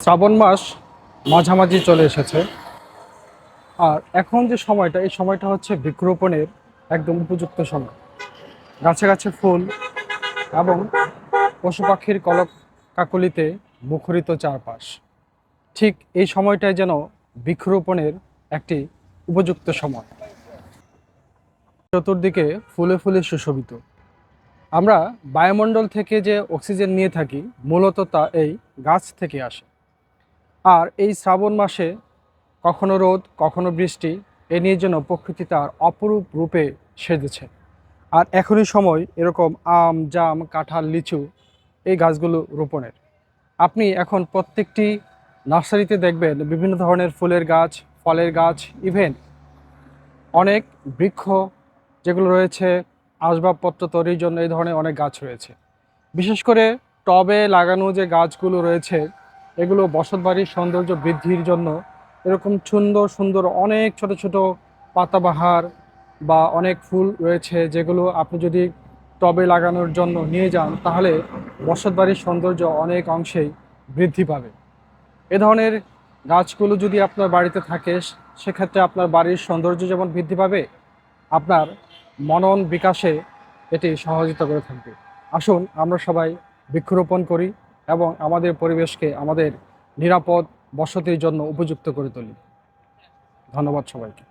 শ্রাবণ মাস মাঝামাঝি চলে এসেছে। আর এখন যে সময়টা, এই সময়টা হচ্ছে বৃক্ষরোপণের একদম উপযুক্ত সময়। গাছে গাছে ফুল এবং পশু পাখির কলক কাকলিতে মুখরিত চারপাশ। ঠিক এই সময়টাই যেন বৃক্ষরোপণের একটি উপযুক্ত সময়। চতুর্দিকে ফুলে ফুলে সুশোভিত। আমরা বায়ুমণ্ডল থেকে যে অক্সিজেন নিয়ে থাকি, মূলত তা এই গাছ থেকে আসে। আর এই শ্রাবণ মাসে কখনো রোদ কখনো বৃষ্টি, এ নিয়ে যেন প্রকৃতি তার অপরূপ রূপে সেজেছে। আর এখনই সময় এরকম আম, জাম, কাঁঠাল, লিচু এই গাছগুলো রোপণের। আপনি এখন প্রত্যেকটি নার্সারিতে দেখবেন বিভিন্ন ধরনের ফুলের গাছ, ফলের গাছ, ইভেন অনেক বৃক্ষ যেগুলো রয়েছে আসবাবপত্র তৈরির জন্য, এই ধরনের অনেক গাছ রয়েছে। বিশেষ করে টবে লাগানো যে গাছগুলো রয়েছে, এগুলো বসতবাড়ির সৌন্দর্য বৃদ্ধির জন্য এরকম সুন্দর সুন্দর অনেক ছোট ছোট পাতাবাহার বা অনেক ফুল রয়েছে, যেগুলো আপনি যদি টবে লাগানোর জন্য নিয়ে যান, তাহলে বসতবাড়ির সৌন্দর্য অনেক অংশেই বৃদ্ধি পাবে। এ ধরনের গাছগুলো যদি আপনার বাড়িতে থাকে, সেক্ষেত্রে আপনার বাড়ির সৌন্দর্য যেমন বৃদ্ধি পাবে, আপনার মনন বিকাশে এটি সহযোগিতা করে থাকবে। আসুন আমরা সবাই বৃক্ষরোপণ করি এবং আমাদের পরিবেশকে আমাদের নিরাপদ বসতির জন্য উপযুক্ত করে তুলি। ধন্যবাদ সবাইকে।